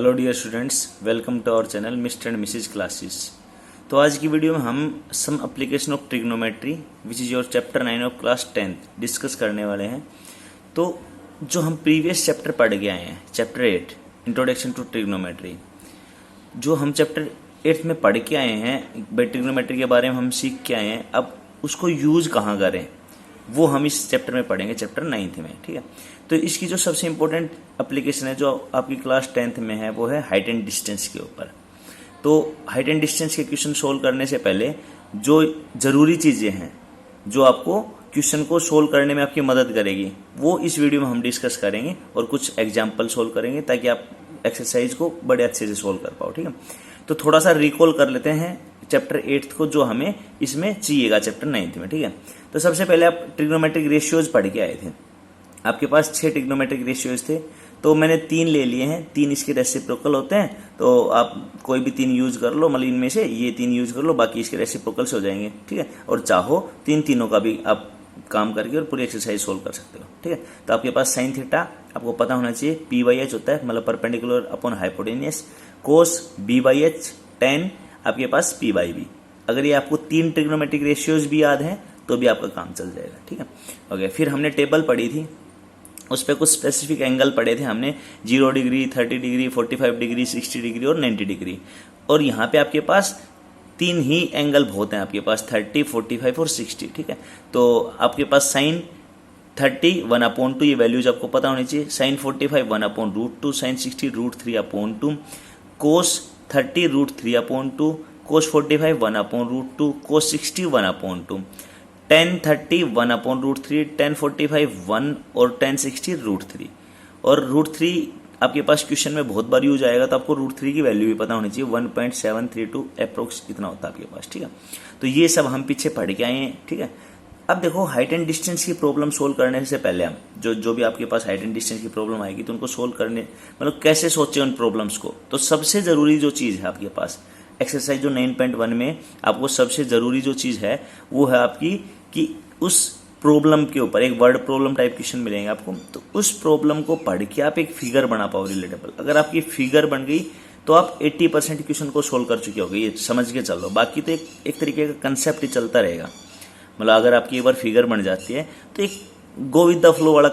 Hello dear students, welcome to our channel Mister and Missus Classes. तो आज की वीडियो में हम some application of trigonometry which is your chapter 9 of class 10th discuss करने वाले हैं। तो जो हम प्रीवियस चैप्टर पढ़ के आए हैं, चैप्टर 8 इंट्रोडक्शन टू ट्रिग्नोमेट्री, जो हम चैप्टर 8 में पढ़ के आए हैं, बाई ट्रिग्नोमेट्री के बारे में हम सीख के आए हैं। अब उसको यूज़ कहाँ करें वो हम इस चैप्टर में पढ़ेंगे, चैप्टर 9th में। ठीक है, तो इसकी जो सबसे इंपॉर्टेंट एप्लीकेशन है जो आपकी क्लास 10th में है वो है हाइट एंड डिस्टेंस के ऊपर। तो हाइट एंड डिस्टेंस के क्वेश्चन सोल्व करने से पहले जो ज़रूरी चीज़ें हैं जो आपको क्वेश्चन को सोल्व करने में आपकी मदद करेगी वो इस वीडियो में हम डिस्कस करेंगे और कुछ एग्जाम्पल सोल्व करेंगे ताकि आप एक्सरसाइज को बड़े अच्छे से सोल्व कर पाओ। ठीक है, तो थोड़ा सा रिकॉल कर लेते हैं चैप्टर 8 को जो हमें इसमें चाहिएगा चैप्टर 9th में। ठीक है, तो सबसे पहले आप ट्रिग्नोमेट्रिक रेशियोज पढ़ के आए थे। आपके पास 6 ट्रिग्नोमेट्रिक रेशियोज थे, तो मैंने 3 ले लिए हैं। 3 इसके रेसिप्रोकल होते हैं, तो आप कोई भी 3 यूज कर लो, मतलब इनमें से ये 3 यूज कर लो, बाकी इसके रेसिप्रोकल से हो जाएंगे। ठीक है, और चाहो तीनों का भी आप काम करके और पूरी एक्सरसाइज सोल्व कर सकते हो। ठीक है, तो आपके पास साइन थीटा आपको पता होना चाहिए, p/h होता है, मतलब परपेंडिकुलर अपॉन हाइपोटेनियस। कोस b/h, tan आपके पास p/b। अगर ये आपको 3 ट्रिग्नोमेट्रिक रेशियोज भी याद हैं तो भी आपका काम चल जाएगा। ठीक है, ओके। फिर हमने टेबल पढ़ी थी, उस पर कुछ स्पेसिफिक एंगल पढ़े थे हमने, 0 डिग्री, 30 डिग्री, 45 डिग्री, 60 डिग्री और 90 डिग्री। और यहाँ पे आपके पास 3 ही एंगल बहुत हैं आपके पास, 30, 45 और 60। ठीक है, तो आपके पास साइन 30 1/2, ये वैल्यूज आपको पता होनी चाहिए। साइन 45 1/√2, साइन 60 √3/2, कोस 30 √3/2, कोस 45 1/√2, कोस 60 1/2, tan 30 1/√3, tan 45 1 और tan 60 √3। और √3 आपके पास क्वेश्चन में बहुत बार यूज आएगा, तो आपको √3 की वैल्यू भी पता होनी चाहिए, 1.732 अप्रोक्स इतना होता है आपके पास। ठीक है, तो ये सब हम पीछे पढ़ के आए हैं। ठीक है, अब देखो हाइट एंड डिस्टेंस की प्रॉब्लम सोल्व करने से पहले हम जो भी आपके पास हाइट एंड डिस्टेंस की प्रॉब्लम आएगी तो उनको सोल्व करने, मतलब कैसे सोचे उन प्रॉब्लम्स को, तो सबसे जरूरी जो चीज़ है आपके पास एक्सरसाइज जो 9.1 में आपको सबसे जरूरी जो चीज़ है वो है आपकी कि उस प्रॉब्लम के ऊपर एक वर्ड प्रॉब्लम टाइप क्वेश्चन मिलेंगे आपको, तो उस प्रॉब्लम को पढ़ के आप एक फिगर बना पाओ रिलेटेबल। अगर आपकी फिगर बन गई तो आप 80% क्वेश्चन को सोल्व कर चुके होगे, ये समझ के चलो। बाकी तो एक तरीके का कंसेप्ट ही चलता रहेगा, मतलब अगर आपकी एक बार फिगर बन जाती है तो एक गो विद द फ्लो वाला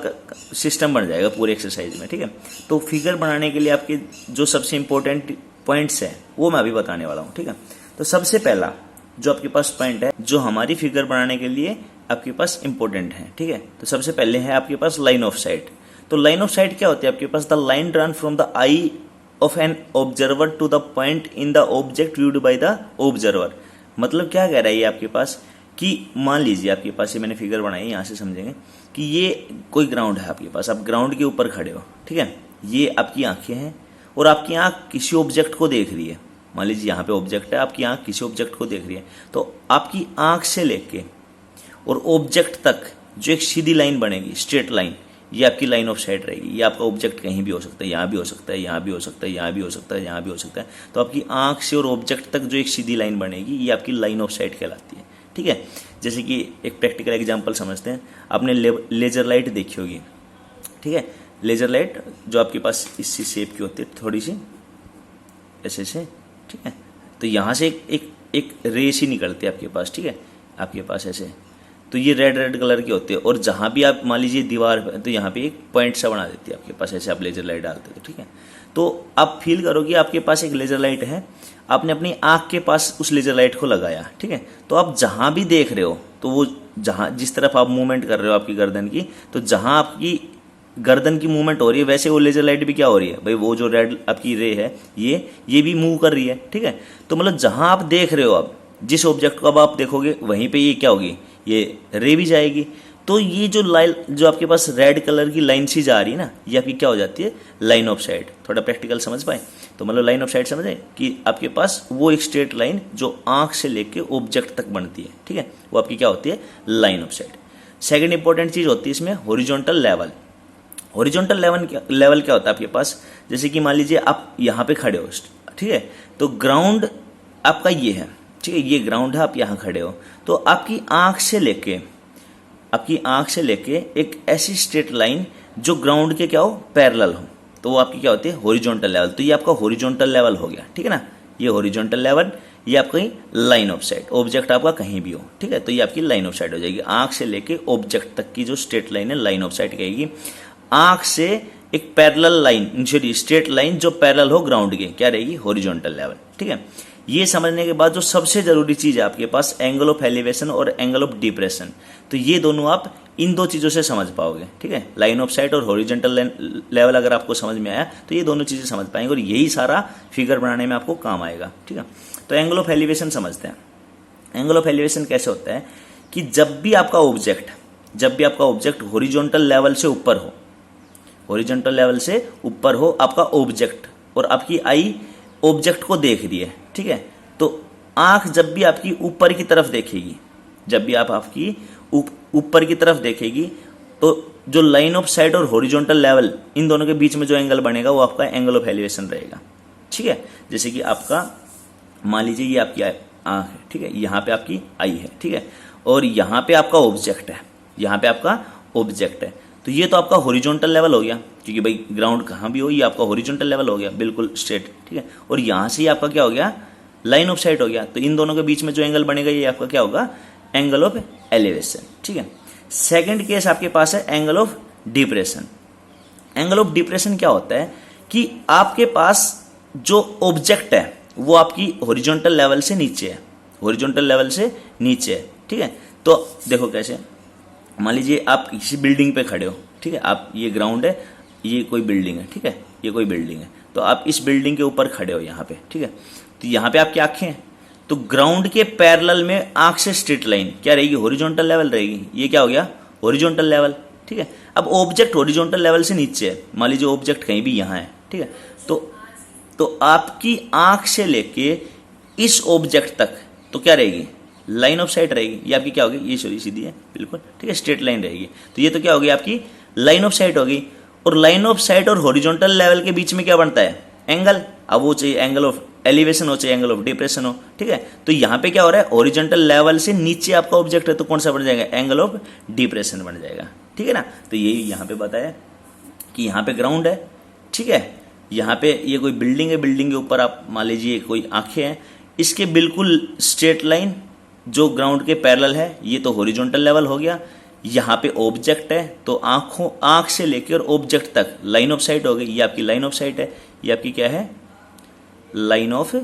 सिस्टम बन जाएगा पूरे एक्सरसाइज में। ठीक है, तो फिगर बनाने के लिए आपके जो सबसे इंपॉर्टेंट पॉइंट्स हैं वो मैं अभी बताने वाला हूँ। ठीक है, तो सबसे पहला जो आपके पास पॉइंट है जो हमारी फिगर बनाने के लिए आपके पास इंपॉर्टेंट है। ठीक है, तो सबसे पहले है आपके पास लाइन ऑफ साइट। तो लाइन ऑफ साइट क्या होती है आपके पास? The line drawn from the eye of an observer to the point in the object viewed by the observer. मतलब क्या कह रहा है ये आपके पास कि मान लीजिए आपके पास, ये मैंने फिगर बनाई है, यहाँ से समझेंगे कि ये कोई ग्राउंड है आपके पास, आप ग्राउंड के ऊपर खड़े हो। ठीक है, ये आपकी आंखें हैं और आपकी आंख किसी ऑब्जेक्ट को देख रही है। मान लीजिए यहाँ पे ऑब्जेक्ट है, आपकी आंख किसी ऑब्जेक्ट को देख रही है, तो आपकी आंख से लेके और ऑब्जेक्ट तक जो एक सीधी लाइन बनेगी, स्ट्रेट लाइन, ये आपकी लाइन ऑफ साइट रहेगी। ये आपका ऑब्जेक्ट कहीं भी हो सकता है, यहाँ भी हो सकता है, यहाँ भी हो सकता है, यहाँ भी हो सकता है, यहाँ भी हो सकता है। तो आपकी आंख से और ऑब्जेक्ट तक जो एक सीधी लाइन बनेगी ये आपकी लाइन ऑफ साइट कहलाती है। ठीक है, जैसे कि एक प्रैक्टिकल एग्जाम्पल समझते हैं। आपने लेजर लाइट देखी होगी। ठीक है, लेजर लाइट जो आपके पास इसी शेप की होती है, थोड़ी सी ऐसे से। ठीक है, तो यहाँ से एक रेस ही निकलती है आपके पास। ठीक है, आपके पास ऐसे, तो ये रेड कलर की होती है, और जहाँ भी आप मान लीजिए दीवार पे, तो यहाँ पे एक पॉइंट सा बना देती है आपके पास, ऐसे आप लेजर लाइट डालते हो। ठीक है, तो आप फील करोगे आपके पास एक लेजर लाइट है, आपने अपनी आँख के पास उस लेजर लाइट को लगाया। ठीक है, तो आप जहाँ भी देख रहे हो, तो वो जहाँ जिस तरफ आप मूवमेंट कर रहे हो आपकी गर्दन की, तो जहाँ आपकी गर्दन की मूवमेंट हो रही है वैसे वो लेजर लाइट भी क्या हो रही है भाई, वो जो रेड आपकी रे है ये भी मूव कर रही है। ठीक है, तो मतलब जहां आप देख रहे हो, अब जिस ऑब्जेक्ट को अब आप देखोगे वहीं पे ये क्या होगी, ये रे भी जाएगी। तो ये जो लाइन जो आपके पास रेड कलर की लाइन सी जा रही है ना, ये आपकी क्या हो जाती है, लाइन ऑफ साइट। थोड़ा प्रैक्टिकल समझ पाए तो मतलब लाइन ऑफ साइट समझे कि आपके पास वो एक स्ट्रेट लाइन जो आंख से लेके ऑब्जेक्ट तक बनती है। ठीक है, वो आपकी क्या होती है, line of site. Second important चीज होती है इसमें हॉरिजॉन्टल लेवल। हॉरिजॉन्टल लेवल क्या होता है आपके पास? जैसे कि मान लीजिए आप यहाँ पे खड़े हो। ठीक है, तो ग्राउंड आपका ये है। ठीक है, ये ग्राउंड है, आप यहाँ खड़े हो, तो आपकी आंख से लेके एक ऐसी स्ट्रेट लाइन जो ग्राउंड के क्या हो, पैरेलल हो। तो वो आपकी क्या होती है, हॉरिजॉन्टल लेवल। तो ये आपका हॉरिजॉन्टल लेवल हो गया, ठीक है ना, ये हॉरिजॉन्टल लेवल, ये आपका लाइन ऑफ साइट, ऑब्जेक्ट आपका कहीं भी हो, ठीक है, तो ये आपकी लाइन ऑफ साइट हो जाएगी। आंख से लेके ऑब्जेक्ट तक की जो स्ट्रेट लाइन है लाइन ऑफ साइट कहेगी। आंख से एक parallel line, sorry straight line जो पैरेलल हो ग्राउंड के, क्या रहेगी, हॉरिजॉन्टल लेवल, ठीक है। ये समझने के बाद जो सबसे जरूरी चीज है आपके पास, एंगल ऑफ एलिवेशन और एंगल ऑफ डिप्रेशन, तो ये दोनों आप इन दो चीजों से समझ पाओगे, ठीक है। लाइन ऑफ साइट और हॉरिजॉन्टल लेवल अगर आपको समझ में आया तो ये दोनों चीजें समझ पाएंगे और यही सारा फिगर बनाने में आपको काम आएगा, ठीक है। तो एंगल ऑफ एलिवेशन समझते हैं। एंगल ऑफ एलिवेशन कैसे होता है कि जब भी आपका ऑब्जेक्ट हॉरिजॉन्टल लेवल से ऊपर हो, हॉरिजॉन्टल लेवल से ऊपर हो आपका ऑब्जेक्ट, और आपकी आई ऑब्जेक्ट को देख रही है, ठीक है, तो आंख जब भी आपकी ऊपर की तरफ देखेगी, जब भी आपकी ऊपर की तरफ देखेगी, तो जो लाइन ऑफ साइट और हॉरिजॉन्टल लेवल इन दोनों के बीच में जो एंगल बनेगा वो आपका एंगल ऑफ एलिवेशन रहेगा, ठीक है। जैसे कि आपका मान लीजिए ये आपकी आंख है, ठीक है, यहाँ पे आपकी आई है, ठीक है, और यहाँ पे आपका ऑब्जेक्ट है, यहाँ पे आपका ऑब्जेक्ट है, तो ये तो आपका हॉरिजॉन्टल लेवल हो गया, क्योंकि भाई ग्राउंड कहाँ भी हो ये आपका हॉरिजॉन्टल लेवल हो गया, बिल्कुल स्ट्रेट, ठीक है। और यहाँ से ही आपका क्या हो गया, लाइन ऑफ साइट हो गया, तो इन दोनों के बीच में जो एंगल बनेगा ये आपका क्या होगा, एंगल ऑफ एलिवेशन, ठीक है। सेकंड केस आपके पास है angle of depression. Angle of depression क्या होता है कि आपके पास जो ऑब्जेक्ट है वो आपकी हॉरिजॉन्टल लेवल से नीचे है, हॉरिजॉन्टल लेवल से नीचे है, ठीक है। तो देखो कैसे, मान लीजिए आप किसी बिल्डिंग पे खड़े हो, ठीक है, आप ये ग्राउंड है, ये कोई बिल्डिंग है, ठीक है, ये कोई बिल्डिंग है, तो आप इस बिल्डिंग के ऊपर खड़े हो यहाँ पे, ठीक है, तो यहाँ पे आपकी आंखें हैं, तो ग्राउंड के पैरेलल में आंख से स्ट्रेट लाइन क्या रहेगी, हॉरिजॉन्टल लेवल रहेगी, ये क्या हो गया, हॉरिजॉन्टल लेवल, ठीक है। अब ऑब्जेक्ट हॉरिजॉन्टल लेवल से नीचे है, मान लीजिए ऑब्जेक्ट कहीं भी यहाँ है, ठीक है, तो आपकी आंख से लेके इस ऑब्जेक्ट तक तो क्या रहेगी, लाइन ऑफ साइट रहेगी, ये आपकी क्या होगी, ये सीधी है बिल्कुल, ठीक है, स्ट्रेट लाइन रहेगी, तो ये तो क्या होगी आपकी लाइन ऑफ साइट होगी। और लाइन ऑफ साइट और हॉरिजॉन्टल लेवल के बीच में क्या बनता है, एंगल, अब वो चाहिए एंगल ऑफ एलिवेशन हो चाहे एंगल ऑफ डिप्रेशन हो, ठीक है। तो यहाँ पे क्या हो रहा है, हॉरिजॉन्टल लेवल से नीचे आपका ऑब्जेक्ट है, तो कौन सा बन जाएगा, एंगल ऑफ डिप्रेशन बन जाएगा, ठीक है ना। तो यही यहाँ पे बताया कि यहाँ पे ग्राउंड है, ठीक है, यहाँ पे ये कोई बिल्डिंग है, बिल्डिंग के ऊपर आप मान लीजिए कोई आंखें हैं, इसके बिल्कुल स्ट्रेट लाइन जो ग्राउंड के पैरेलल है ये तो हॉरिजॉन्टल लेवल हो गया। यहाँ पे ऑब्जेक्ट है तो आंख से लेकर ऑब्जेक्ट तक लाइन ऑफ साइट हो गई, ये आपकी लाइन ऑफ साइट है, ये आपकी क्या है, लाइन ऑफ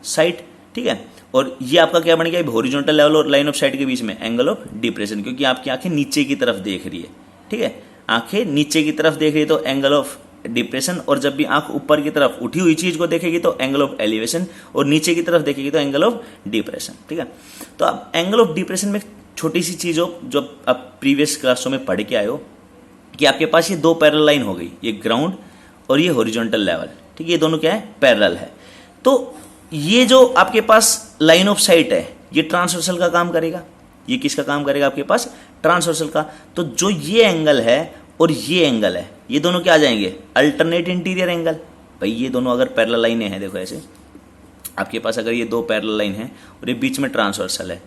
साइट, ठीक है। और ये आपका क्या बन गया, हॉरिजॉन्टल लेवल और लाइन ऑफ साइट के बीच में एंगल ऑफ डिप्रेशन, क्योंकि आपकी आंखें नीचे की तरफ देख रही है, ठीक है, आंखें नीचे की तरफ देख रही है तो एंगल ऑफ डिप्रेशन, और जब भी आंख ऊपर की तरफ उठी हुई चीज को देखेगी तो एंगल ऑफ एलिवेशन, और नीचे की तरफ देखेगी तो एंगल ऑफ डिप्रेशन, ठीक है। तो अब एंगल ऑफ डिप्रेशन में छोटी सी चीज हो जो आप प्रीवियस क्लासों में पढ़ के आए हो कि आपके पास ये दो पैरेलल लाइन हो गई, ये ग्राउंड और ये हॉरिजॉन्टल लेवल, ठीक है, ये दोनों क्या है, पैरेलल है। तो ये जो आपके पास लाइन ऑफ साइट है ये ट्रांसवर्सल का काम करेगा, ये किसका काम करेगा, आपके पास ट्रांसवर्सल का। तो जो ये एंगल है और ये एंगल है ये दोनों क्या आ जाएंगे, अल्टरनेट इंटीरियर एंगल। भाई ये दोनों अगर पैरेलल लाइनें हैं, देखो ऐसे आपके पास अगर ये दो पैरेलल लाइन है और ये बीच में ट्रांसवर्सल है,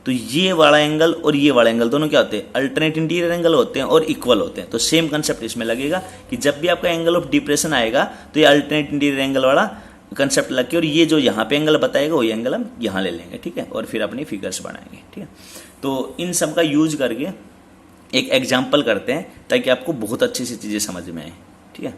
तो ये वाला एंगल और ये वाला एंगल दोनों क्या होते हैं, अल्टरनेट इंटीरियर एंगल होते हैं और इक्वल होते हैं। तो सेम कंसेप्ट इसमें लगेगा कि जब भी आपका एंगल ऑफ डिप्रेशन आएगा तो ये अल्टरनेट इंटीरियर एंगल वाला कंसेप्ट लग के, और ये जो यहाँ पे एंगल बताएगा वही एंगल हम यहाँ ले लेंगे, ठीक है, और फिर अपनी फिगर्स बनाएंगे, ठीक है। तो इन सब का यूज करके एक एग्जाम्पल करते हैं ताकि आपको बहुत अच्छी सी चीजें समझ में आए, ठीक है।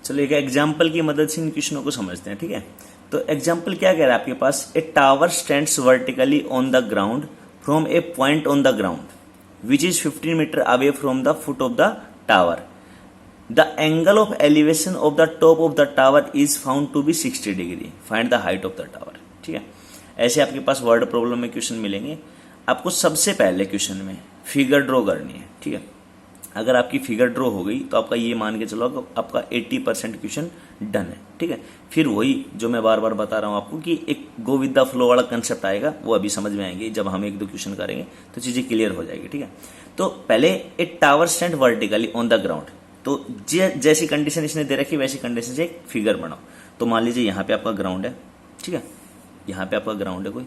चलो एक एग्जाम्पल की मदद से इन क्वेश्चनों को समझते हैं, ठीक है। तो एग्जाम्पल क्या कह रहा है आपके पास, a tower stands vertically on the ground from a point on the ground which is 15 metre away from the foot of the tower. The angle of elevation of the top of the tower is found to be 60 degree, find the height of the tower, ठीक है। ऐसे आपके पास word problem में question मिलेंगे। आपको सबसे पहले क्वेश्चन में फिगर ड्रॉ करनी है, ठीक है। अगर आपकी फिगर ड्रॉ हो गई तो आपका ये मान के चलो आपका 80% क्वेश्चन डन है, ठीक है। फिर वही जो मैं बार बार बता रहा हूँ आपको कि एक गो विद द फ्लो वाला कंसेप्ट आएगा, वो अभी समझ में आएंगे जब हम एक दो क्वेश्चन करेंगे तो चीजें क्लियर हो जाएगी, ठीक है। तो पहले ए tower stand vertically on the ground, तो जैसी कंडीशन इसने दे रखी वैसी कंडीशन से एक फिगर बनाओ। तो मान लीजिए यहाँ पे आपका ग्राउंड है, ठीक है, यहाँ पे आपका ग्राउंड है, कोई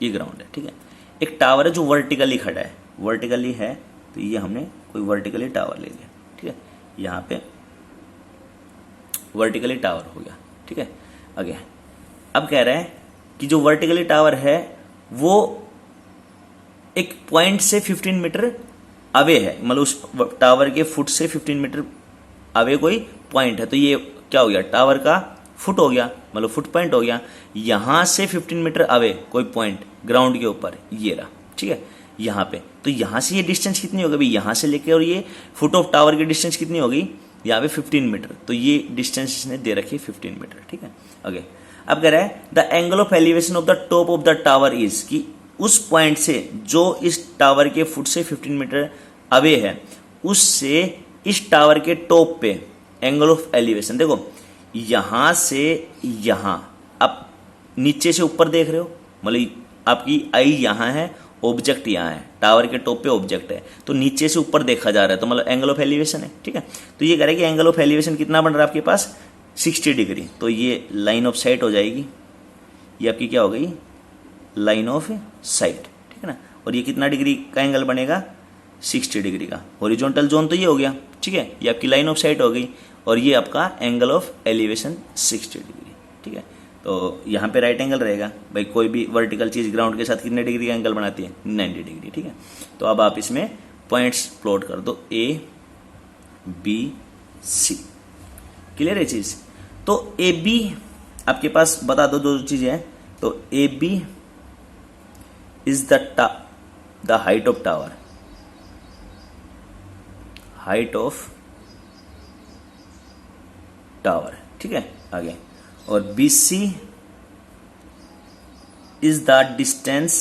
ये ग्राउंड है, ठीक है। एक टावर है जो वर्टिकली खड़ा है, वर्टिकली है तो ये हमने कोई वर्टिकली टावर ले लिया, ठीक है, यहाँ पे वर्टिकली टावर हो गया, ठीक है। आगे अब कह रहे हैं कि जो वर्टिकली टावर है वो एक पॉइंट से 15 मीटर अवे है, मतलब उस टावर के फुट से 15 मीटर अवे कोई पॉइंट है। तो ये क्या हो गया, टावर का फुट हो गया, मतलब फुट पॉइंट हो गया। यहां से 15 मीटर अवे कोई पॉइंट ग्राउंड के ऊपर ये रहा, ठीक है, यहाँ पे। तो यहां से ये डिस्टेंस कितनी होगी भाई, यहां से लेके और ये फुट ऑफ टावर की डिस्टेंस कितनी होगी, यहाँ पे 15 मीटर। तो ये डिस्टेंस इसने दे रखी है 15 मीटर, ठीक है। आगे अब कह रहा है the angle of elevation of the top of the tower is, कि उस पॉइंट से जो इस टावर के फुट से 15 मीटर अवे है, उससे इस टावर के टॉप पे एंगल ऑफ एलिवेशन, देखो यहां से यहां, आप नीचे से ऊपर देख रहे हो, मतलब आपकी आई यहां है, ऑब्जेक्ट यहां है, टावर के टॉप पे ऑब्जेक्ट है, तो नीचे से ऊपर देखा जा रहा है, तो मतलब एंगल ऑफ एलिवेशन है, ठीक है। तो ये कह रहा है कि एंगल ऑफ एलिवेशन कितना बन रहा है आपके पास, 60 डिग्री। तो ये लाइन ऑफ साइट हो जाएगी, ये आपकी क्या हो गई, लाइन ऑफ साइट, ठीक है ना। और ये कितना डिग्री का एंगल बनेगा, 60 डिग्री का। हॉरिजॉन्टल जोन तो ये हो गया, ठीक है, ये आपकी लाइन ऑफ साइट हो गई, और ये आपका एंगल ऑफ एलिवेशन 60 डिग्री, ठीक है। तो यहाँ पे राइट एंगल रहेगा भाई, कोई भी वर्टिकल चीज ग्राउंड के साथ कितने डिग्री का एंगल बनाती है, 90 डिग्री, ठीक है। तो अब आप इसमें पॉइंट्स प्लॉट कर दो, ए बी सी, क्लियर है चीज। तो ए बी आपके पास बता दो जो चीजें हैं, तो A B is the height of tower, height of tower, ठीक है। आगे और B C is the distance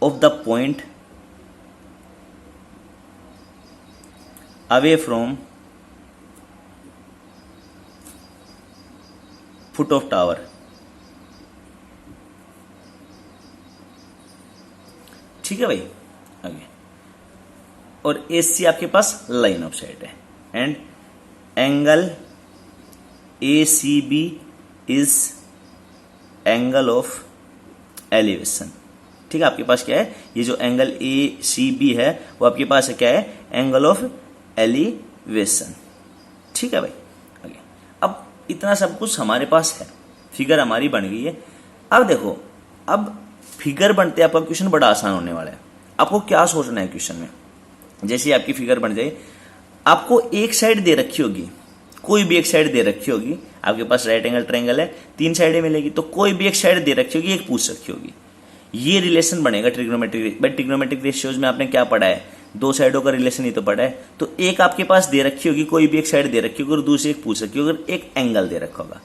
of the point away from foot of tower, ठीक है भाई। आगे और ए सी आपके पास लाइन ऑफ साइट है, and angle A C B is angle of elevation, ठीक है। आपके पास क्या है, ये जो एंगल ए सी बी है वो आपके पास क्या है, एंगल ऑफ एलिवेशन, ठीक है भाई। आगे अब इतना सब कुछ हमारे पास है, फिगर हमारी बन गई है। अब देखो, अब फिगर बनते आपका क्वेश्चन बड़ा आसान होने वाला है। आपको क्या सोचना है क्वेश्चन में, जैसे आपकी फिगर बन जाए, आपको एक साइड दे रखी होगी, कोई भी एक साइड दे रखी होगी, आपके पास राइट एंगल ट्रायंगल है, 3 साइडें मिलेगी, तो कोई भी एक साइड दे रखी होगी, एक पूछ रखी होगी, ये रिलेशन बनेगा ट्रिग्नोमेट्रिक। बट ट्रिग्नोमेट्रिक रेशियोज में आपने क्या पढ़ा है, 2 साइडों का रिलेशन ही तो पढ़ा है। तो एक आपके पास दे रखी होगी, कोई भी एक साइड दे रखी होगी, और दूसरी एक पूछ रखी होगी, एक एंगल दे रखा होगा।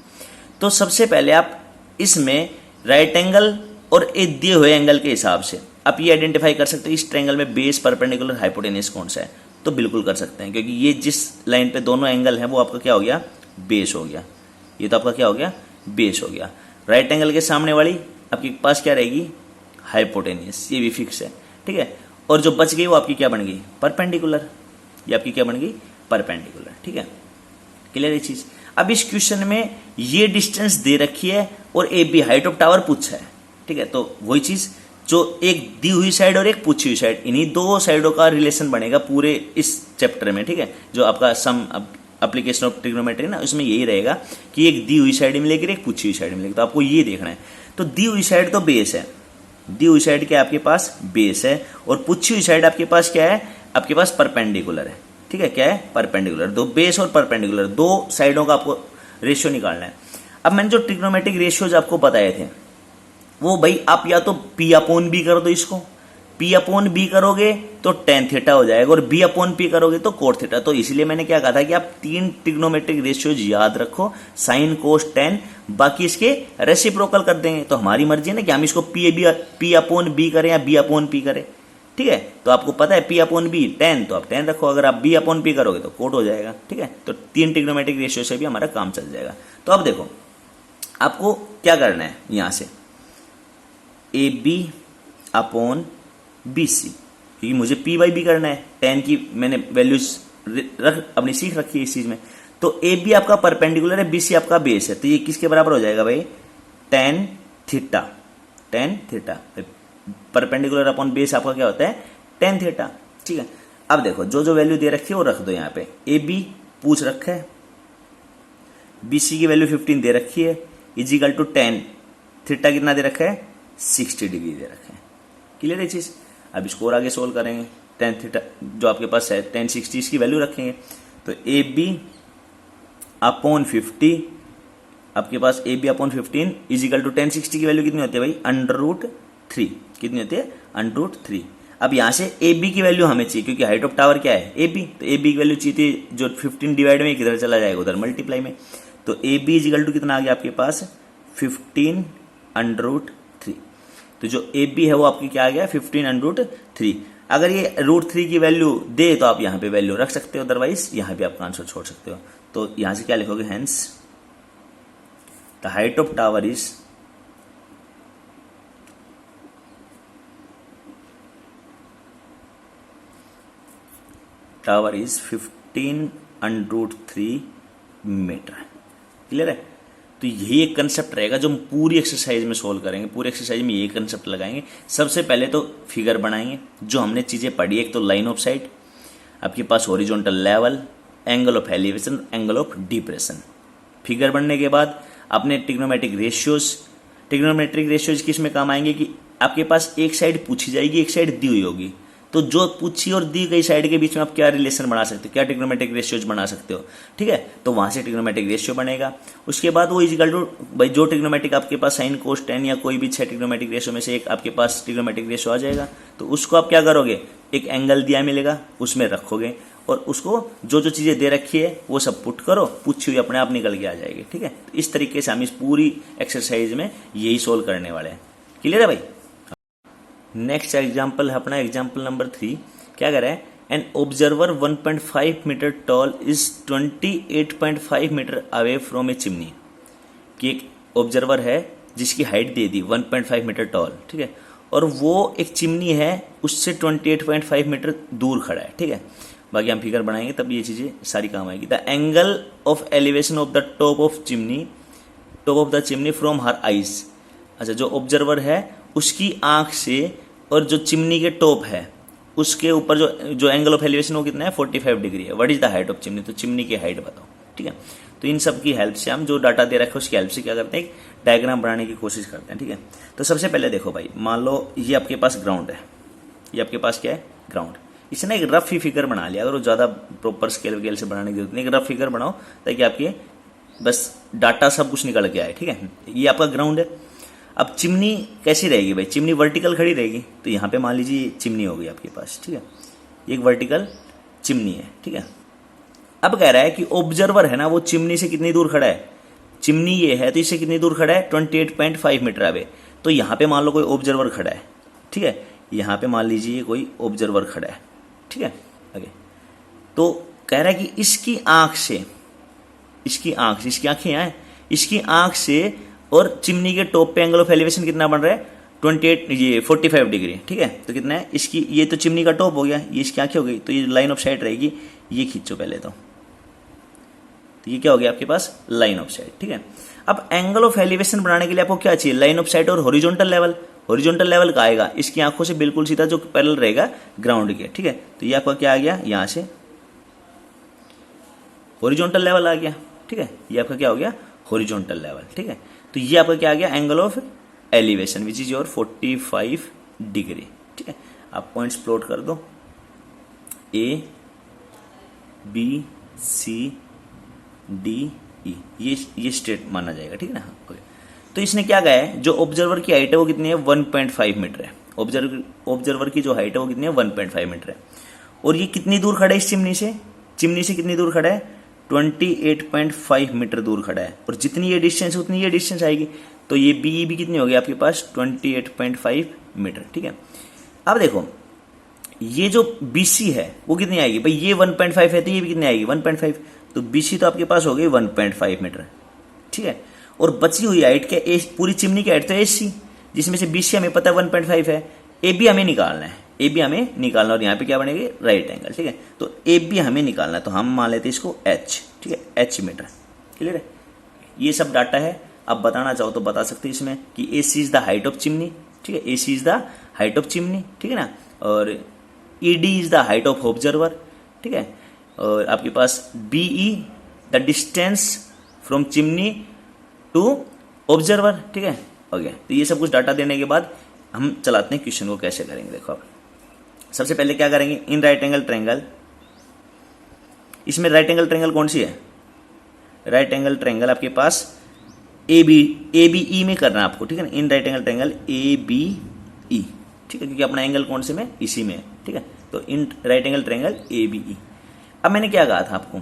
तो सबसे पहले आप इसमें राइट एंगल और एक दिए हुए एंगल के हिसाब से आप ये आइडेंटिफाई कर सकते हैं इस ट्रायंगल में बेस, परपेंडिकुलर, हाइपोटेन्यूस कौन सा है। तो बिल्कुल कर सकते हैं, क्योंकि ये जिस लाइन पे दोनों एंगल हैं वो आपका क्या हो गया, बेस हो गया। ये तो आपका क्या हो गया, बेस हो गया। राइट एंगल के सामने वाली आपके पास क्या रहेगी, हाइपोटेन्यूस, ये भी फिक्स है, ठीक है। और जो बच गई वो आपकी क्या बन गई, परपेंडिकुलर, ये आपकी क्या बन गई, परपेंडिकुलर, ठीक है। क्लियर ये चीज। अब इस क्वेश्चन में ये डिस्टेंस दे रखी है और A B height of tower पूछा है, ठीक है। तो वही चीज, जो एक दी हुई साइड और एक पूछी हुई साइड, इन्हीं 2 साइडों का रिलेशन बनेगा पूरे इस चैप्टर में, ठीक है। जो आपका सम एप्लीकेशन ऑफ ट्रिग्नोमेट्री ना, उसमें यही रहेगा कि एक दी हुई साइड मिलेगी, एक पूछी हुई साइड मिलेगी। तो आपको ये देखना है। तो दी हुई साइड तो बेस है, दी हुई साइड क्या आपके पास, बेस है, और पूछी हुई साइड आपके पास क्या है, आपके पास परपेंडिकुलर है, ठीक है। क्या है, परपेंडिकुलर। 2 बेस और परपेंडिकुलर, 2 साइडों का आपको रेशियो निकालना है। अब मैंने जो ट्रिग्नोमेट्रिक रेशियोज आपको बताए थे, वो भाई आप या तो पी अपॉन बी कर दो, इसको पी अपॉन बी करोगे तो टेन थीटा हो जाएगा, और बी अपॉन पी करोगे तो कोट थीटा। तो इसलिए मैंने क्या कहा था कि आप 3 ट्रिग्नोमेट्रिक रेशियोज याद रखो, साइन कोस टेन, बाकी इसके रेसिप्रोकल कर देंगे। तो हमारी मर्जी है ना कि हम इसको पी अपॉन बी करें या बी अपॉन पी करें, ठीक है। तो आपको पता है पी अपॉन बी 10, तो आप 10 रखो, अगर आप बी अपॉन पी करोगे तो कोट हो जाएगा, ठीक है। तो 3 ट्रिग्नोमेट्रिक रेशियो से भी हमारा काम चल जाएगा। तो अब देखो आपको क्या करना है, यहां से A B upon B C, क्योंकि मुझे पी बाई बी करना है, 10 की मैंने वैल्यूज रख अपनी सीख रखी है इस चीज में। तो ए बी आपका परपेंडिकुलर है, बी सी आपका बेस है, तो ये किसके बराबर हो जाएगा भाई, tan theta. Perpendicular upon base आपका क्या होता है, टेन थीटा, ठीक है। अब देखो जो जो वैल्यू दे रखी है वो रख दो यहाँ पे। ए बी पूछ रखा है, बी सी की वैल्यू 15 दे रखी है, इजिकल टू 10, थीटा कितना दे रखा है 60 डिग्री दे रखा है। क्लियर है चीज। अब इसको और आगे सोल्व करेंगे। टेन थीटा जो आपके पास है 10 60 इसकी वैल्यू रखेंगे, तो ए बी अपॉन 50, आपके पास A B upon 15 is equal to 10 60 की वैल्यू कितनी होती है भाई √3। कितनी होती है √3। अब यहां से ए बी की वैल्यू हमें चाहिए क्योंकि हाइट ऑफ टावर क्या है ए बी, तो ए बी की वैल्यू चाहिए थी जो 15 डिवाइड में किधर चला जाएगा उधर मल्टीप्लाई में, तो ए बी इजिकल टू कितना आ गया आपके पास 15√3। तो जो ए बी है वो आपकी क्या आ गया 15√3। अगर ये √3 की वैल्यू दे तो आप यहां पे वैल्यू रख सकते हो, अदरवाइज यहां पे आपका आंसर छोड़ सकते हो। तो यहां से क्या लिखोगे, hence the height of tower is tower is 15√3 metre. Clear है। तो यही एक कंसेप्ट रहेगा जो हम पूरी एक्सरसाइज में सोल्व करेंगे। पूरी एक्सरसाइज में यही कंसेप्ट लगाएंगे। सबसे पहले तो फिगर बनाएंगे जो हमने चीजें पढ़ी। एक तो लाइन ऑफ साइट, आपके पास horizontal level, angle of elevation, angle of depression. Figure बनने के बाद अपने ट्रिग्नोमेट्रिक रेशियोज। ट्रिग्नोमेट्रिक रेशियोज किस में काम आएंगे कि आपके पास एक साइड पूछी जाएगी, एक साइड दी हुई होगी, तो जो पूछी और दी गई साइड के बीच में आप क्या रिलेशन बना सकते हो, क्या ट्रिग्नोमेट्रिक रेशियोज बना सकते हो। ठीक है, तो वहां से ट्रिग्नोमेट्रिक रेशियो बनेगा। उसके बाद वो इजिकल टू भाई जो ट्रिग्नोमेट्रिक आपके पास साइन कोस टेन या कोई भी 6 ट्रिग्नोमेट्रिक रेशियो में से एक आपके पास ट्रिग्नोमेट्रिक रेशियो आ जाएगा, तो उसको आप क्या करोगे, एक एंगल दिया मिलेगा उसमें रखोगे और उसको जो जो चीजें दे रखी है वो सब पुट करो, पूछी हुई अपने आप निकल के आ जाएगी। ठीक है, तो इस तरीके से हम इस पूरी एक्सरसाइज में यही सोल्व करने वाले हैं। क्लियर है भाई। नेक्स्ट एग्जाम्पल है अपना एग्जाम्पल नंबर 3। क्या कह रहा है, an observer 1.5 metre tall is 28.5 metre away from a chimney. कि एक ऑब्जर्वर है जिसकी हाइट दे दी 1.5 मीटर टॉल, ठीक है, और वो एक चिमनी है उससे 28.5 मीटर दूर खड़ा है। ठीक है, बाकी हम फिगर बनाएंगे तब ये चीजें सारी काम आएगी। The angle of elevation of the top of the chimney from her eyes. अच्छा, जो ऑब्जर्वर है उसकी आंख से और जो चिमनी के टॉप है उसके ऊपर जो एंगल ऑफ एलिवेशन वो कितना है 45 डिग्री है। What is the height of chimney, तो चिमनी की हाइट बताओ। ठीक है, तो इन सब की हेल्प से हम जो डाटा दे रखे उसकी हेल्प से क्या करते हैं, एक डायग्राम बनाने की कोशिश करते हैं। ठीक है, तो सबसे पहले देखो भाई, मान लो ये आपके पास ग्राउंड है, ये आपके पास क्या है ग्राउंड। इसने एक रफ ही फिगर बना लिया, अगर ज्यादा प्रॉपर स्केल वेल से बनाने की जरूरत नहीं, एक रफ फिगर बनाओ ताकि आपके बस डाटा सब कुछ निकल के आए। ठीक है, ये आपका ग्राउंड है। अब चिमनी कैसी रहेगी भाई, चिमनी वर्टिकल खड़ी रहेगी, तो यहाँ पे मान लीजिए चिमनी होगी आपके पास। ठीक है, एक वर्टिकल चिमनी है। ठीक है, अब कह रहा है कि ऑब्जर्वर है ना वो चिमनी से कितनी दूर खड़ा है, चिमनी ये है तो इससे कितनी दूर खड़ा है 28.5 मीटर अवे। तो यहाँ पे मान लो कोई ऑब्जर्वर खड़ा है। ठीक है, यहाँ पे मान लीजिए कोई ऑब्जर्वर खड़ा है। ठीक है, आगे तो कह रहा है कि इसकी आंख से इसकी आंखें यहाँ है, इसकी आंख से और चिमनी के टॉप पे एंगल ऑफ एलिवेशन कितना बन रहा है 45 डिग्री। ठीक है, तो कितना है इसकी, ये तो चिमनी का टॉप हो गया, ये इसकी आंखें हो गई, तो ये लाइन ऑफ साइट रहेगी, ये खींचो पहले तो ये क्या हो गया आपके पास लाइन ऑफ साइट। ठीक है, अब एंगल ऑफ एलिवेशन बनाने के लिए आपको क्या चाहिए, लाइन ऑफ साइट और हॉरिजॉन्टल लेवल। हॉरिजॉन्टल लेवल का आएगा इसकी आंखों से बिल्कुल सीधा जो पैरेलल रहेगा ग्राउंड के। ठीक है, तो ये आपका क्या आ गया, यहां से हॉरिजॉन्टल लेवल आ गया। ठीक है, ये आपका क्या हो गया हॉरिजॉन्टल लेवल। ठीक है, तो ये आपका क्या आ गया angle of elevation which is your 45 degree. ठीक है, आप पॉइंट्स प्लॉट कर दो, A B C D E, ये स्ट्रेट माना जाएगा। ठीक है ना। ओके, तो इसने क्या कहा है, जो ऑब्जर्वर की हाइट है वो कितनी है 1.5 मीटर है। ऑब्जर्वर की जो हाइट है वो कितनी है 1.5 मीटर है, और ये कितनी दूर खड़ा है इस चिमनी से कितनी दूर खड़ा है 28.5 मीटर दूर खड़ा है, और जितनी ये डिस्टेंस है उतनी ये डिस्टेंस आएगी। तो ये बी भी कितनी होगी आपके पास 28.5 मीटर। ठीक है, अब देखो ये जो BC है वो कितनी आएगी भाई, ये 1.5 है तो ये भी कितनी आएगी 1.5, तो BC तो आपके पास हो गई 1.5 मीटर। ठीक है, और बची हुई हाइट क्या, पूरी चिमनी की हाइट तो AC, जिसमें से BC हमें पता है 1.5 है, AB हमें निकालना है, AB हमें निकालना, और यहाँ पे क्या बनेगी राइट एंगल। ठीक है, तो AB हमें निकालना है, तो हम मान लेते हैं इसको H। ठीक है, H मीटर। क्लियर है, ये सब डाटा है। अब बताना चाहो तो बता सकते हैं इसमें कि AC is the height of chimney. ठीक है, AC is the height of chimney. ठीक है ना, और ED is the height of observer, ठीक है। और आपके पास BE the distance from chimney to observer, ठीक है। ओके, तो ये सब कुछ डाटा देने के बाद हम चलाते हैं क्वेश्चन को कैसे करेंगे। देखो आप सबसे पहले क्या करेंगे, इन राइट एंगल ट्रायंगल, इसमें राइट एंगल ट्रायंगल कौन सी है, राइट एंगल ट्रायंगल आपके पास ए बी ई में करना है आपको, ठीक है ना। In right angle triangle A B E, ठीक है, क्योंकि अपना एंगल कौन से में, इसी में है, ठीक है। तो in right angle triangle A B E. अब मैंने क्या कहा था आपको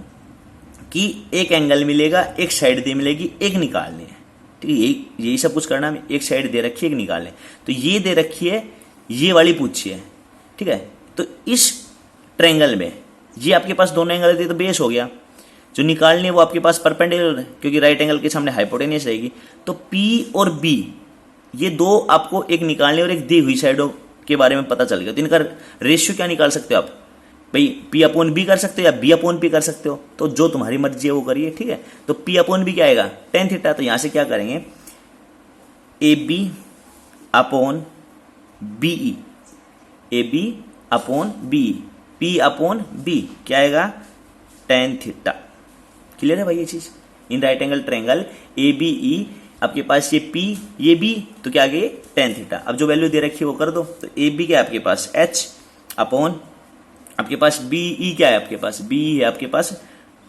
कि एक एंगल मिलेगा, एक साइड दे मिलेगी, एक निकालनी है, ठीक है। यही सब कुछ करना है, एक साइड दे रखी है, एक निकालने। तो ये दे रखी है, ये वाली पूछी है, ठीक है। तो इस ट्रायंगल में ये आपके पास दोनों एंगल थे तो बेस हो गया, जो निकालनी है वो आपके पास परपेंडिकुलर है, क्योंकि राइट एंगल के सामने हाइपोटेन्यूस रहेगी। तो P और B ये दो आपको एक निकालने और एक दी हुई साइडों के बारे में पता चल गया। तो इनका रेशियो क्या निकाल सकते हो आप, भाई P/B कर सकते हो या B/P कर सकते हो, तो जो तुम्हारी मर्जी है वो करिए, ठीक है। तो P/B क्या आएगा, tan थीटा। तो यहां से क्या करेंगे, AB/BE, AB/BE, P/B क्या आएगा, tan थीटा। क्लियर है भाई ये चीज। In right angle triangle A B E, आपके पास ये P ये B, तो क्या आ गई, tan थीटा। अब जो वैल्यू दे रखी है वो कर दो। तो ए बी क्या है आपके पास, H अपॉन आपके पास BE क्या है आपके पास, BE है आपके पास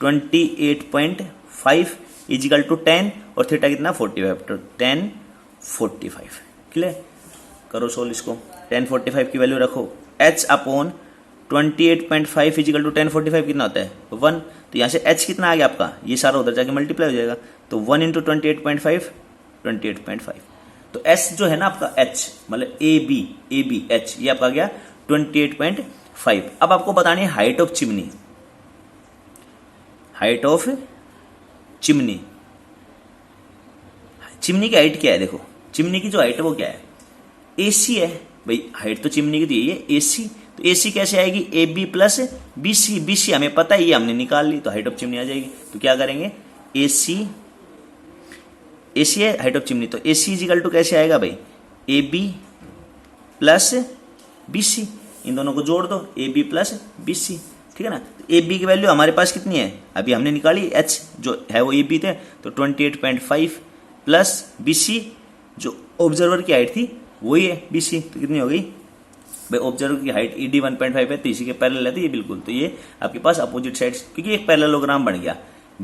28.5 इजिकल टू 10 और थीटा कितना 45, तो 10/45। क्लियर, करो सोल्व इसको। 10/45 की वैल्यू रखो, H अपॉन 28.5 इजिकल टू 10/45 कितना होता है 1। तो यहाँ से H कितना आ गया आपका, ये सारा उधर जाके मल्टीप्लाई हो जाएगा। तो 1 इंटू 28.5 28.5। तो S जो है ना आपका H मतलब ए बी H ये आपका गया 28.5। अब आपको बतानी है height of chimney, height of chimney, chimney की हाइट क्या है, देखो चिमनी की जो हाइट है वो क्या है, AC है भाई, हाइट तो चिमनी की दी है AC। तो AC कैसे आएगी, AB प्लस BC, BC हमें पता है, ये हमने निकाल ली, तो हाइट ऑफ चिमनी आ जाएगी। तो क्या करेंगे, AC है हाइट ऑफ चिमनी, तो AC इजिकल टू कैसे आएगा भाई, AB प्लस BC, इन दोनों को जोड़ दो, AB प्लस BC, ठीक है ना। तो AB की वैल्यू हमारे पास कितनी है, अभी हमने निकाली, H जो है वो AB थे, तो 28.5 प्लस BC जो ऑब्जर्वर की हाइट थी वही है BC, तो कितनी हो गई भाई, ऑब्जर्वर की हाइट ED 1.5 है, तो इसी के पैरेलल है, तो ये बिल्कुल, तो ये आपके पास अपोजिट साइड्स, क्योंकि एक पैरेललोग्राम बन गया,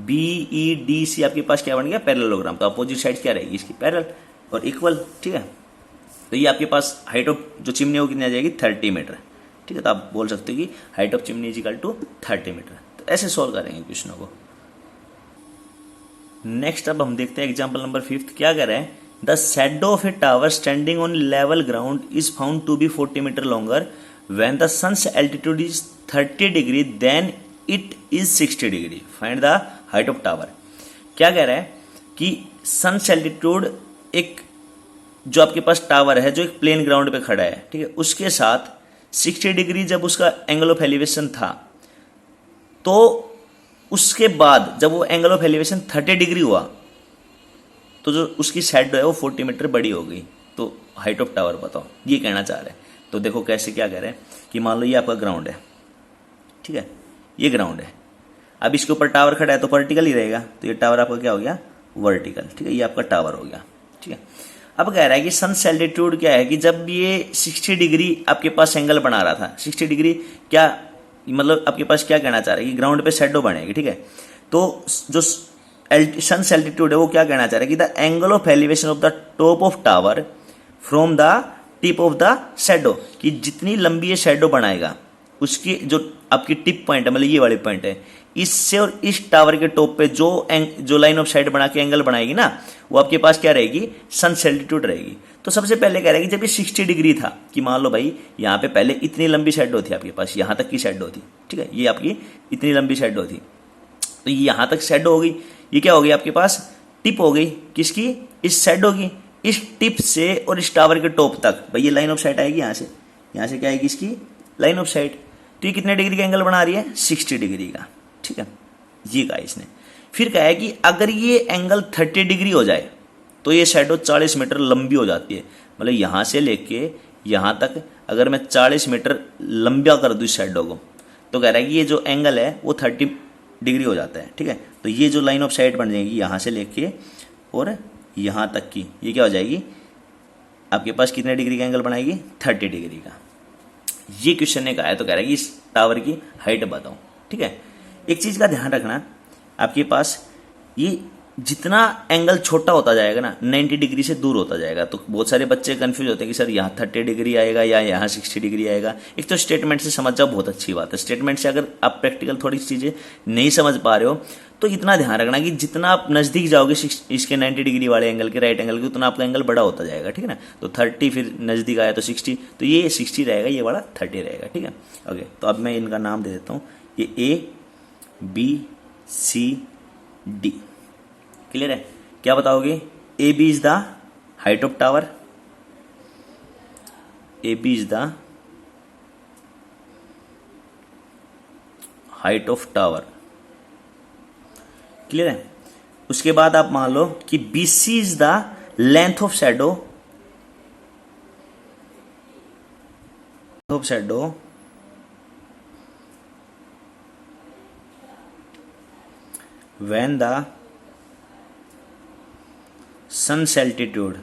BEDC आपके पास क्या बन गया, पैरेललोग्राम। तो अपोजिट साइड्स क्या रहेगी इसकी, पैरेलल और इक्वल, ठीक है। तो ये आपके पास हाइट ऑफ जो चिमनी वो कितनी आ जाएगी 30 मीटर, ठीक है। तो आप बोल सकते हो कि height of chimney is equal to 30 metre. तो ऐसे सॉल्व करेंगे क्वेश्चनों को। नेक्स्ट अब हम देखते हैं एग्जाम्पल नंबर 5 क्या कह रहे हैं, the shadow of a tower standing on level ground is found to be 40 metre longer when the sun's altitude is 30 degree than it is 60 degree, find the height of tower. क्या कह रहा है कि sons altitude एक जो आपके पास tower है जो एक प्लेन ग्राउंड पे खड़ा है, ठीक है, उसके साथ 60 डिग्री जब उसका एंगल ऑफ एलिवेशन था, तो उसके बाद जब वो एंगल ऑफ एलिवेशन 30 डिग्री हुआ तो जो उसकी शैडो है वो 40 मीटर बड़ी हो गई। तो हाइट ऑफ टावर बताओ, ये कहना चाह रहे हैं। तो देखो कैसे, क्या कह रहे हैं कि मान लो ये आपका ग्राउंड है, ठीक है, ये ग्राउंड है, अब इसके ऊपर टावर खड़ा है तो वर्टिकल ही रहेगा, तो ये टावर आपका क्या हो गया, वर्टिकल, ठीक है, ये आपका टावर हो गया, ठीक है। अब कह रहा है कि सन्स एल्टीट्यूड क्या है कि जब ये 60 डिग्री आपके पास एंगल बना रहा था, 60 डिग्री क्या मतलब आपके पास क्या कहना चाह रहा है कि ग्राउंड पे शैडो बनेगी, ठीक है। तो जो सन्स एल्टीट्यूड है वो क्या कहना चाह रहा है कि the angle of elevation of the top of tower from the tip of the shadow, कि जितनी लंबी ये शैडो बनाएगा उसकी जो आपकी टिप पॉइंट है मतलब ये वाली पॉइंट है, इससे और इस टावर के टॉप पे जो लाइन ऑफ साइड बना के एंगल बनाएगी ना, वो आपके पास क्या रहेगी, सन्स एल्टीट्यूड रहेगी। तो सबसे पहले कह रहा है कि जब ये 60 डिग्री था, कि मान लो भाई यहाँ पे पहले इतनी लंबी शैडो थी आपके पास, यहाँ तक की शैडो थी, ठीक है, ये आपकी इतनी लंबी शैडो थी, तो ये यहाँ तक शैडो हो गई, ये क्या हो गई आपके पास, टिप हो गई, किसकी, इस शैडो की, इस टिप से और इस टावर के टॉप तक भाई ये लाइन ऑफ साइट आएगी, यहाँ से क्या आएगी इसकी लाइन ऑफ साइट। तो ये कितने डिग्री का एंगल बना रही है, 60 डिग्री का, ठीक है, ये कहा इसने। फिर कहा है कि अगर ये एंगल 30 डिग्री हो जाए तो ये शैडो 40 मीटर लंबी हो जाती है, मतलब यहाँ से लेके यहाँ तक अगर मैं 40 मीटर लंबा कर दूँ इस शैडो को, तो कह रहा है कि ये जो एंगल है वो 30 डिग्री हो जाता है। ठीक है, तो ये जो लाइन ऑफ साइट बन जाएगी यहाँ से लेके और यहाँ तक की, ये क्या हो जाएगी आपके पास कितने डिग्री का एंगल बनाएगी, 30 डिग्री का। ये क्वेश्चन ने कहा है, तो कह रहा है कि इस टावर की हाइट बताओ। ठीक है, एक चीज़ का ध्यान रखना, आपके पास ये जितना एंगल छोटा होता जाएगा ना 90 डिग्री से दूर होता जाएगा। तो बहुत सारे बच्चे कंफ्यूज होते हैं कि सर यहाँ 30 डिग्री आएगा या यहाँ 60 डिग्री आएगा। एक तो स्टेटमेंट से समझ जाओ, बहुत अच्छी बात है। स्टेटमेंट से अगर आप प्रैक्टिकल थोड़ी चीज़ें नहीं समझ पा रहे हो तो इतना ध्यान रखना कि जितना आप नज़दीक जाओगे इसके 90 डिग्री वाले एंगल के, राइट एंगल के, उतना आपका एंगल बड़ा होता जाएगा। ठीक है ना, तो 30 फिर नज़दीक आया तो 60, तो ये 60 रहेगा, ये वाला 30 रहेगा। ठीक है, ओके। तो अब मैं इनका नाम दे देता हूँ, ये ABCD। क्लियर है? क्या बताओगे? AB is the height of tower, AB is the height of tower. Clear है? उसके बाद आप मान लो कि BC is the length of shadow, when the sun's altitude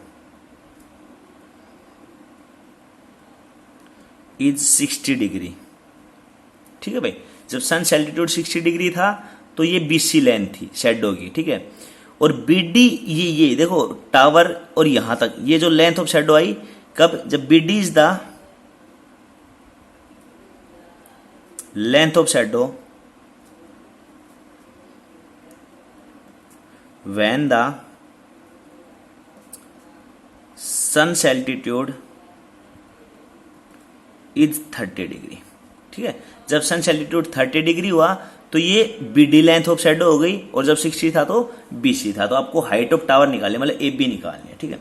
is 60 degree. ठीक है भाई, जब सन्स एल्टीट्यूड 60 डिग्री था तो ये BC लेंथ थी शैडो की। ठीक है, और BD ये देखो टावर और यहां तक ये जो लेंथ ऑफ शैडो आई कब, जब BD is the length of shadow when the sun's altitude is 30 degree. ठीक है, जब सन्स एल्टीट्यूड 30 डिग्री हुआ तो ये BD लेंथ ऑफ शैडो हो गई, और जब 60 था तो BC था। तो आपको हाइट ऑफ टावर निकालनी, मतलब AB निकालनी है। ठीक है,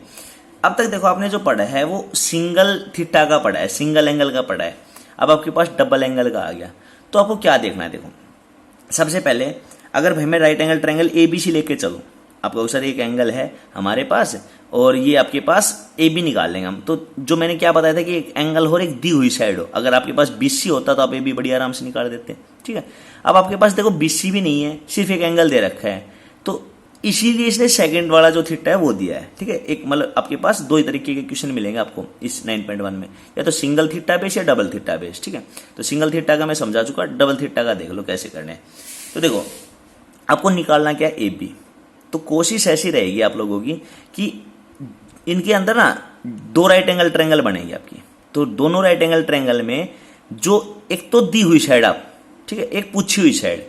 अब तक देखो आपने जो पढ़ा है वो सिंगल थीटा का पढ़ा है, सिंगल एंगल का पढ़ा है। अब आपके पास डबल एंगल का आ गया, तो आपको क्या देखना है? देखो सबसे पहले अगर भाई मैं राइट एंगल ट्रायंगल ABC लेके चलूं, आपका सर एक एंगल है हमारे पास और ये आपके पास AB निकाल लेंगे हम। तो जो मैंने क्या बताया था कि एक एंगल हो और एक दी हुई साइड हो, अगर आपके पास BC होता तो आप AB बड़ी आराम से निकाल देते। ठीक है, अब आपके पास देखो BC भी नहीं है, सिर्फ एक एंगल दे रखा है, तो इसीलिए इसने सेकंड वाला जो थीटा है वो दिया है। ठीक है, एक मतलब आपके पास दो ही तरीके के क्वेश्चन मिलेंगे आपको इस 9.1 में, या तो सिंगल थीटा बेस या डबल थीटा बेस। ठीक है, तो सिंगल थीटा का मैं समझा चुका, डबल थीटा का देख लो कैसे करने हैं। तो देखो आपको निकालना क्या है, AB। तो कोशिश ऐसी रहेगी आप लोगों की कि इनके अंदर ना दो राइट एंगल ट्रायंगल बनेगी आपकी। तो दोनों राइट एंगल ट्रायंगल में जो एक तो दी हुई साइड आप, ठीक है, एक पूछी हुई साइड,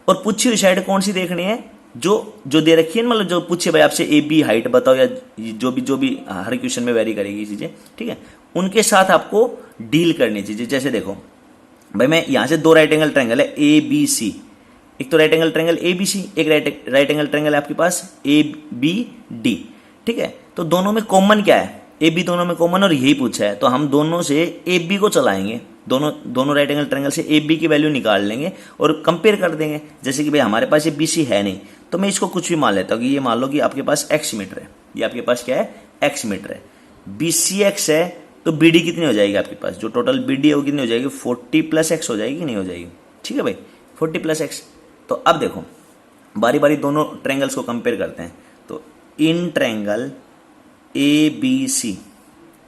और पूछी हुई साइड कौन सी देखनी है, जो दे रखी है, मतलब जो पूछे भाई आपसे AB हाइट बताओ, या जो भी हर क्वेश्चन में वेरी करेगी चीजें। ठीक है, उनके साथ आपको डील करनी चाहिए। जैसे देखो भाई मैं यहां से दो राइट एंगल ट्रायंगल है ABC, एक तो राइट एंगल ट्रायंगल ABC, एक राइट एंगल ट्रायंगल है आपके पास ABD। ठीक है, तो दोनों में कॉमन क्या है, AB दोनों में कॉमन, और यही पूछा है, तो हम दोनों से AB को चलाएंगे, दोनों राइट एंगल ट्रायंगल से AB की वैल्यू निकाल लेंगे और कंपेयर कर देंगे। जैसे कि भाई हमारे पास ये BC है नहीं, तो मैं इसको कुछ भी मान लेता हूँ कि ये मान लो कि आपके पास X मीटर है, ये आपके पास क्या है, X मीटर है। BC X है तो BD कितनी हो जाएगी आपके पास, जो टोटल BD है वो कितनी हो जाएगी, 40 + X हो जाएगी, नहीं हो जाएगी? ठीक है भाई, 40 + X। तो अब देखो बारी बारी दोनों ट्रायंगल्स को कंपेयर करते हैं। तो in triangle ABC,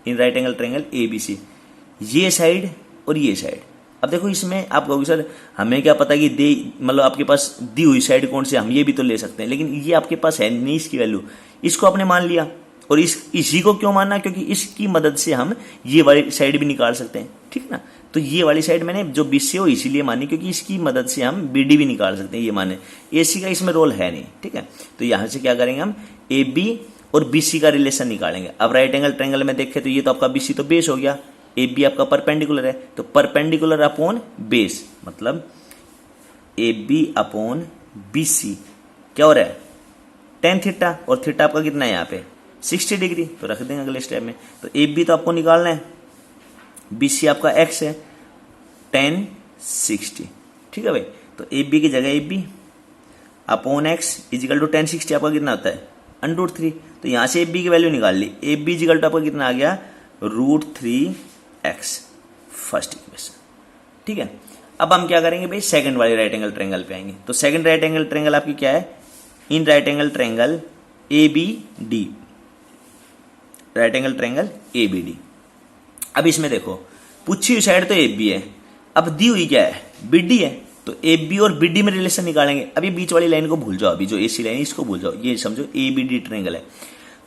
in right angle triangle ABC, ये साइड और ये साइड। अब देखो इसमें आप कहोगे सर हमें क्या पता कि मतलब आपके पास दी हुई साइड कौन सी, हम ये भी तो ले सकते हैं, लेकिन ये आपके पास है नहीं इसकी वैल्यू, इसको आपने मान लिया। और इसी को क्यों मानना, क्योंकि इसकी मदद से हम ये वाली साइड भी निकाल सकते हैं। ठीक है ना, तो ये वाली साइड मैंने जो BC हो इसीलिए मानी क्योंकि इसकी मदद से हम BD भी निकाल सकते हैं, ये माने। AC का इसमें रोल है नहीं। ठीक है, तो यहां से क्या करेंगे हम, AB और BC का रिलेशन निकालेंगे। अब राइट एंगल ट्रायंगल में देखें तो ये तो आपका BC तो बेस हो गया, AB आपका परपेंडिकुलर है, तो परपेंडिकुलर अपॉन बेस, मतलब AB अपॉन BC क्या हो रहा है, tan थीटा, और थीटा आपका कितना है यहाँ पे 60 डिग्री, तो रख देंगे अगले स्टेप में। तो AB तो आपको निकालना है, BC आपका X है, tan 60। ठीक है भाई, तो AB की जगह AB upon X equal to tan 60 आपका कितना होता है, √3। तो यहां से AB की वैल्यू निकाल ली, AB इजिकल टू आपका कितना आ गया, √3 एक्स, फर्स्ट इक्वेशन। ठीक है, अब हम क्या करेंगे भाई, सेकंड वाले राइट एंगल ट्रायंगल पे आएंगे। तो सेकंड राइट एंगल ट्रायंगल आपकी क्या है, इन right angle triangle ABD, right angle triangle ABD। अब इसमें देखो पूछी हुई साइड तो AB है, अब दी हुई क्या है, BD है, तो AB और BD में रिलेशन निकालेंगे। अभी बीच वाली लाइन को भूल जाओ, अभी जो AC लाइन है इसको भूल जाओ, ये समझो ABD ट्रायंगल है,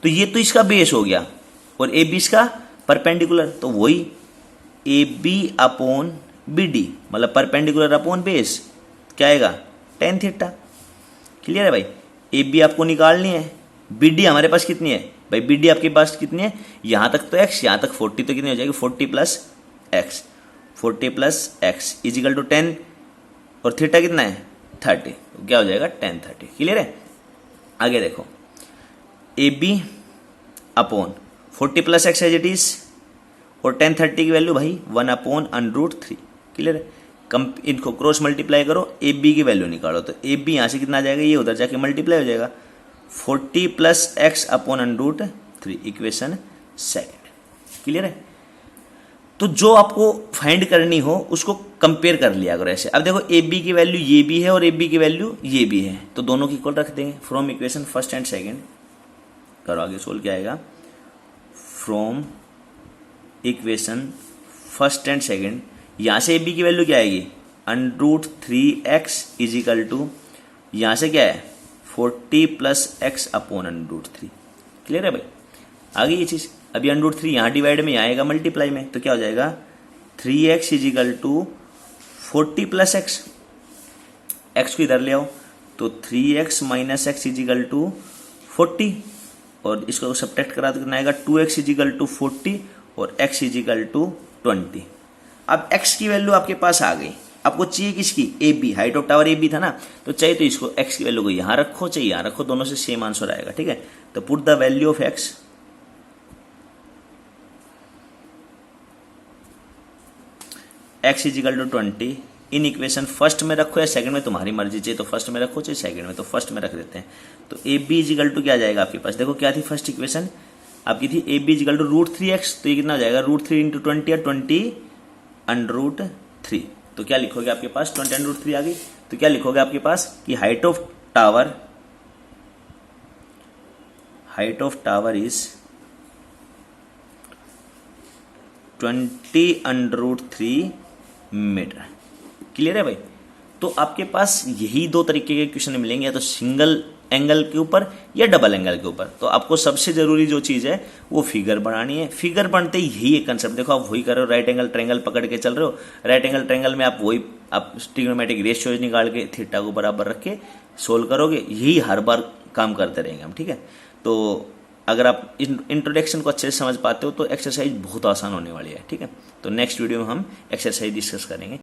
तो ये तो इसका बेस हो गया और AB इसका परपेंडिकुलर, तो वही AB अपॉन BD, मतलब परपेंडिकुलर अपॉन बेस, क्या आएगा, tan थीटा। क्लियर है भाई, AB आपको निकालनी है, BD हमारे पास कितनी है भाई, BD आपके पास कितनी है, यहां तक तो x, यहां तक 40, तो कितनी हो जाएगी 40 plus x, 40 plus x equal to 10, और थीटा कितना है 30, तो क्या हो जाएगा tan 30। क्लियर है, आगे देखो AB upon 40 plus x as it is, और tan 30 की वैल्यू भाई 1 अपॉन √3। क्लियर है, इनको क्रॉस मल्टीप्लाई करो, AB की वैल्यू निकालो, तो AB यहां से कितना आ जाएगा, ये उधर जाके मल्टीप्लाई हो जाएगा, 40 plus x upon √3, equation second. Clear है, तो जो आपको फाइंड करनी हो उसको कंपेयर कर लिया करो ऐसे। अब देखो AB की वैल्यू ये भी है और AB की वैल्यू ये भी है, तो दोनों की इक्वल रख देंगे। From equation first and second करो, आगे सोल्व क्या आएगा, from equation first and second, यहां से AB की वैल्यू क्या आएगी, √3x इजिकल टू, यहां से क्या है 40 प्लस एक्स अपॉन √3। क्लियर है भाई, आगे ये चीज, अभी √3 यहां डिवाइड में, यहां आएगा मल्टीप्लाई में, तो क्या हो जाएगा 3x equal to 40 plus x, x को इधर ले आओ, तो 3x minus x equal to 40, और इसको सब्ट्रैक्ट करा तो कितना आएगा 2x इजिकल टू 40 और x इजिकल टू 20। अब x की वैल्यू आपके पास आ गई, आपको चाहिए किसकी, AB, height of tower AB था ना, तो चाहिए तो इसको x की वैल्यू को यहां रखो, चाहिए यहां रखो, दोनों से सेम आंसर आएगा। ठीक है, तो put the value of x equal to 20 in equation first में रखो या सेकंड में, तुम्हारी मर्जी, चाहिए तो फर्स्ट में रखो चाहे सेकंड में, तो फर्स्ट में रख देते हैं। तो AB इजिकल टू क्या जाएगा आपके पास, देखो क्या थी फर्स्ट इक्वेशन आपकी थी, AB इजिकल टू √3x, तो ये कितना हो जाएगा √3 इंटू 20 या 20 √3, तो क्या लिखोगे आपके पास 20 √3 आ गई, तो क्या लिखोगे आपके पास कि height of tower is 20 √3 metre. Clear है भाई, तो आपके पास यही दो तरीके के क्वेश्चन मिलेंगे, या तो सिंगल एंगल के ऊपर या डबल एंगल के ऊपर। तो आपको सबसे जरूरी जो चीज है वो फिगर बनानी है, फिगर बनते ही यही एक कंसेप्ट, देखो आप वही कर रहे हो, राइट एंगल ट्रायंगल पकड़ के चल रहे हो, राइट एंगल ट्रायंगल में आप ट्रिग्नोमेट्रिक रेशियोज निकाल के थीटा को बराबर रख के सोल्व करोगे, यही हर बार काम करते रहेंगे हम। ठीक है, तो अगर आप इंट्रोडक्शन को अच्छे से समझ पाते हो तो एक्सरसाइज बहुत आसान होने वाली है। ठीक है, तो नेक्स्ट वीडियो में हम एक्सरसाइज डिस्कस करेंगे।